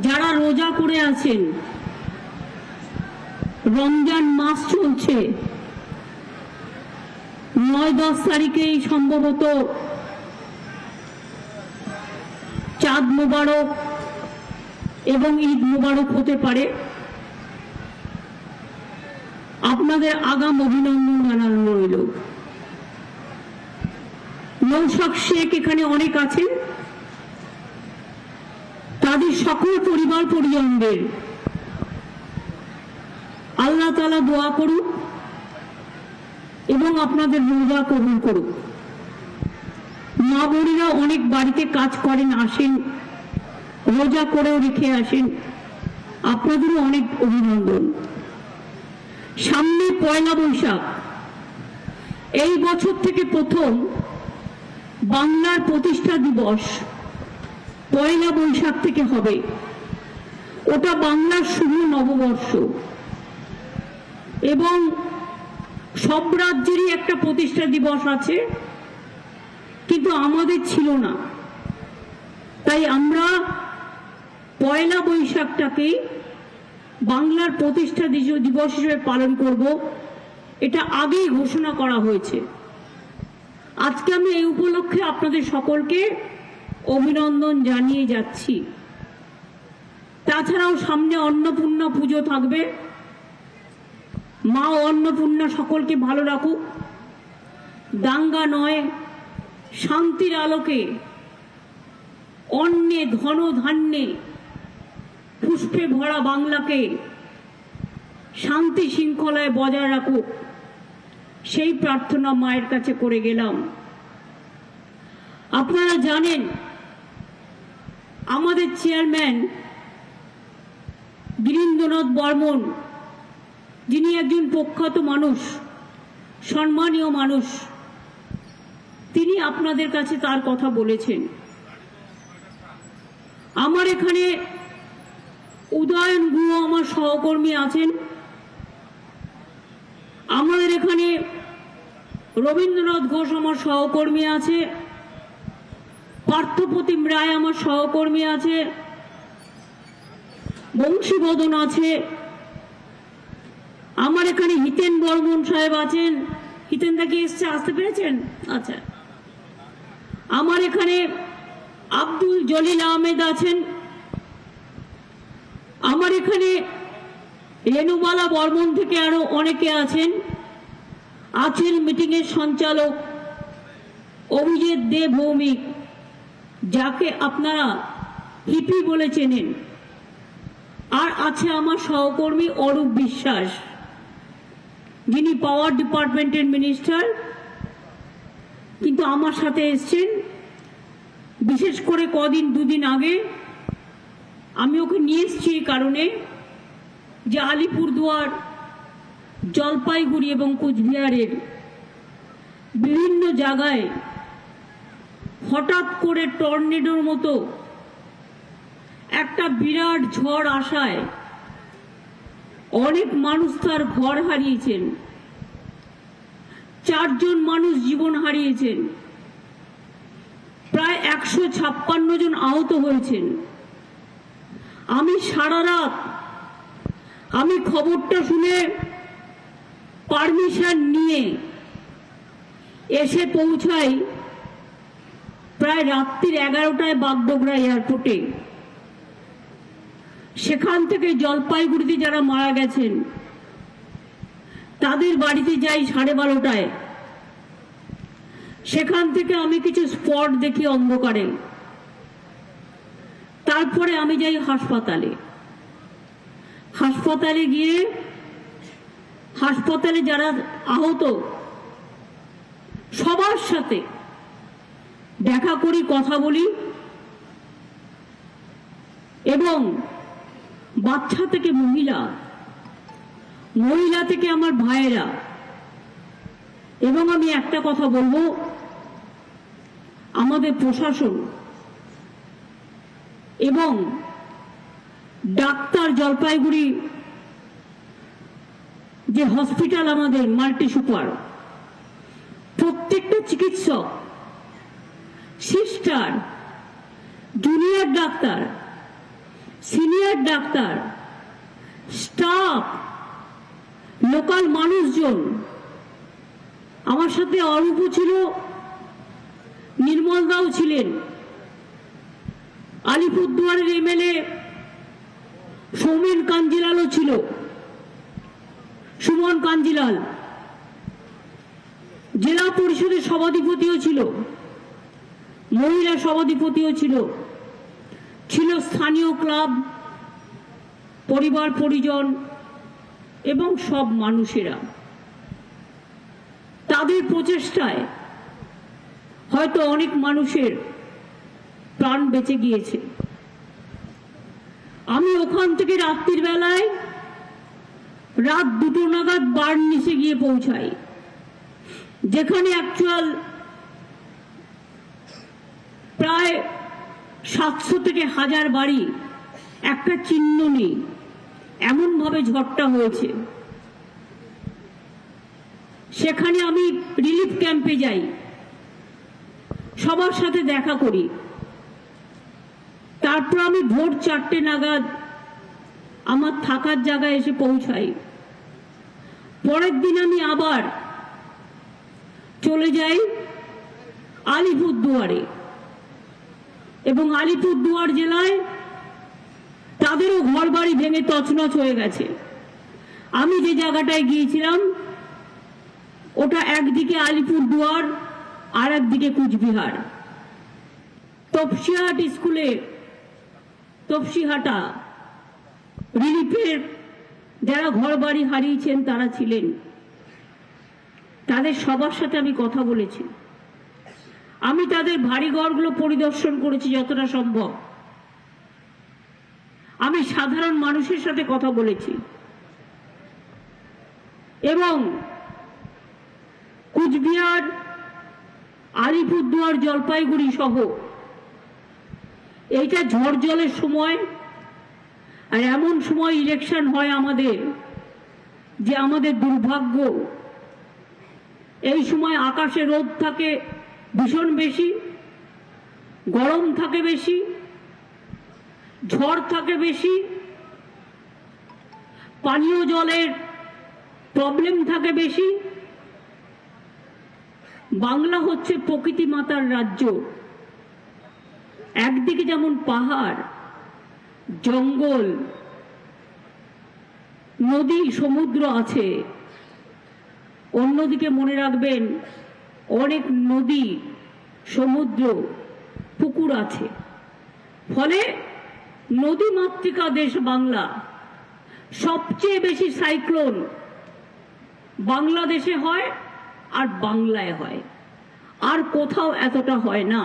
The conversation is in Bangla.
যারা রোজা করে আছেন, রমজান মাস চলছে, 9-10 তারিখেই সম্ভবত চাঁদ মোবারক এবং ঈদ মোবারক হতে পারে। আপনাদের আগাম অভিনন্দন জানানো রইল। নৌশাদ শেখ এখানে অনেক আছেন, তাদের সকল পরিবার পরিজনদের আল্লাহ তাআলা দোয়া করুক এবং আপনাদের রোজা কবুল করুক। মা বোনেরা অনেক বাড়িতে কাজ করেন, আসেন, রোজা করেও রেখে আসেন, আপনাদেরও অনেক অভিনন্দন। সামনে পয়লা বৈশাখ, এই বছর থেকে প্রথম বাংলার প্রতিষ্ঠা দিবস পয়লা বৈশাখ থেকে হবে। ওটা বাংলার শুভ নববর্ষ এবং সব রাজ্যেরই একটা প্রতিষ্ঠা দিবস আছে, কিন্তু আমাদের ছিল না। তাই আমরা পয়লা বৈশাখটাকে বাংলার প্রতিষ্ঠা দিবস হিসেবে পালন করব, এটা আগেই ঘোষণা করা হয়েছে। আজকে আমি এই উপলক্ষে আপনাদের সকলকে অভিনন্দন জানিয়ে যাচ্ছি। তাছাড়াও সামনে অন্নপূর্ণা পুজো থাকবে। মা অন্নপূর্ণা সকলকে ভালো রাখুক, দাঙ্গা নয়, শান্তির আলোকে, অন্নে ধন ধান্যে পুষ্পে ভরা বাংলাকে শান্তি শৃঙ্খলায় বজায় রাখুক, সেই প্রার্থনা মায়ের কাছে করে গেলাম। আপনারা জানেন আমাদের চেয়ারম্যান গিরীন্দ্রনাথ বর্মন, যিনি একজন প্রখ্যাত মানুষ, সম্মানীয় মানুষ, তিনি আপনাদের কাছে তার কথা বলেছেন। আমার এখানে উদয়ন গুহ আমার সহকর্মী আছেন, আমাদের এখানে রবীন্দ্রনাথ ঘোষ আমার সহকর্মী আছে, পার্থপ্রতিম রায় আমার সহকর্মী আছে, বংশীবদন আছে, আমার এখানে হিতেন বর্মন সাহেব আছেন। হিতেন দা কি এসছে, আসতে পেরেছেন? আচ্ছা, আমার এখানে আব্দুল জলিল আহমেদ আছেন, আমার এখানে রেণুবালা বর্মন থেকে আরো অনেকে আছেন। মিটিং এর সঞ্চালক অভিজিৎ দে ভৌমিক, যাকে আপনারা হিপি বলে চেনেন। আর আছে আমার সহকর্মী অরূপ বিশ্বাস, যিনি পাওয়ার ডিপার্টমেন্টের মিনিস্টার, কিন্তু আমার সাথে এসছেন। বিশেষ করে দুদিন আগে আমি ওকে নিয়ে এসছি এই কারণে যে আলিপুরদুয়ার, জলপাইগুড়ি এবং কোচবিহারের বিভিন্ন জায়গায় হঠাৎ করে টর্নেডোর মতো একটা বিরাট ঝড় আসায় অনেক মানুষ তার ঘর হারিয়েছেন, 4 জন মানুষ জীবন হারিয়েছেন, প্রায় 156 জন আহত হয়েছেন। আমি সারা রাত আমি খবরটা শুনে পারমিশন নিয়ে এসে পৌঁছাই প্রায় রাত্রির 11টায় বাগডোগরা এয়ারপোর্টে। সেখান থেকে জলপাইগুড়িতে যারা মারা গেছেন তাদের বাড়িতে যাই 12:30টায়। সেখান থেকে আমি কিছু স্পট দেখি অন্ধকারে, তারপরে আমি যাই হাসপাতালে। হাসপাতালে গিয়ে হাসপাতালে যারা আহত সবার সাথে দেখা করি, কথা বলি, এবং বাচ্চা থেকে মহিলা থেকে আমার ভাইয়েরা। এবং আমি একটা কথা বলবো, আমাদের প্রশাসন এবং ডাক্তার, জলপাইগুড়ি যে হসপিটাল আমাদের মাল্টি সুপার, প্রত্যেকটা চিকিৎসক, sister, junior doctor senior doctor, staff, local মানুষজন, আমার সাথে অরূপ ছিল, নির্মল দাও ছিলেন, আলিপুরদুয়ারের এমএলএ সৌমেন কাঞ্জিলালও ছিল, সুমন কাঞ্জিলাল, জেলা পরিষদের সভাধিপতিও ছিল, মহিলা সভাধিপতিও ছিল, ছিল স্থানীয় ক্লাব, পরিবার পরিজন এবং সব মানুষেরা। তাদের প্রচেষ্টায় হয়তো অনেক মানুষের প্রাণ বেঁচে গিয়েছে। আমি ওখান থেকে রাত্রির বেলায় রাত 2টো নাগাদ বার্নিসে গিয়ে পৌঁছাই, যেখানে অ্যাকচুয়াল প্রায় 700 থেকে 1000 বাড়ি, একটা চিহ্ন নেই, এমন ভাবে ঝড়টা হয়েছে। সেখানে আমি রিলিফ ক্যাম্পে যাই, সবার সাথে দেখা করি। তারপর আমি ভোর 4টে নাগাদ আমার থাকার জায়গায় এসে পৌঁছাই। পরের দিন আমি আবার চলে যাই আলিপুরদুয়ারে, এবং আলিপুরদুয়ার জেলায় তাদেরও ঘর বাড়ি ভেঙে তছনছ হয়ে গেছে। আমি যে জায়গাটায় গিয়েছিলাম ওটা একদিকে আলিপুরদুয়ার আর একদিকে কুচবিহার। তপসিহাট স্কুলে, তপসিহাটা রিলিফের যারা ঘর বাড়ি হারিয়েছেন তারা ছিলেন, তাদের সবার সাথে আমি কথা বলেছি। আমি তাদের বাড়ি ঘরগুলো পরিদর্শন করেছি যতটা সম্ভব। আমি সাধারণ মানুষের সাথে কথা বলেছি, এবং কুচবিহার, আলিপুরদুয়ার, জলপাইগুড়ি সহ এইটা ঝড় জলের সময়, আর এমন সময় ইলেকশন হয় আমাদের, যে আমাদের দুর্ভাগ্য এই সময় আকাশে রোদ থাকে ভীষণ বেশি, গরম থাকে বেশি, ঝড় থাকে বেশি, পানীয় জলের প্রবলেম থাকে বেশি। বাংলা হচ্ছে প্রকৃতি মাতার রাজ্য। একদিকে যেমন পাহাড়, জঙ্গল, নদী, সমুদ্র আছে, অন্যদিকে মনে রাখবেন অনেক নদী, সমুদ্র, পুকুর আছে। ফলে নদী মাতৃকা দেশ বাংলা। সবচেয়ে বেশি সাইক্লোন বাংলাদেশে হয় আর বাংলায় হয়, আর কোথাও এতটা হয় না।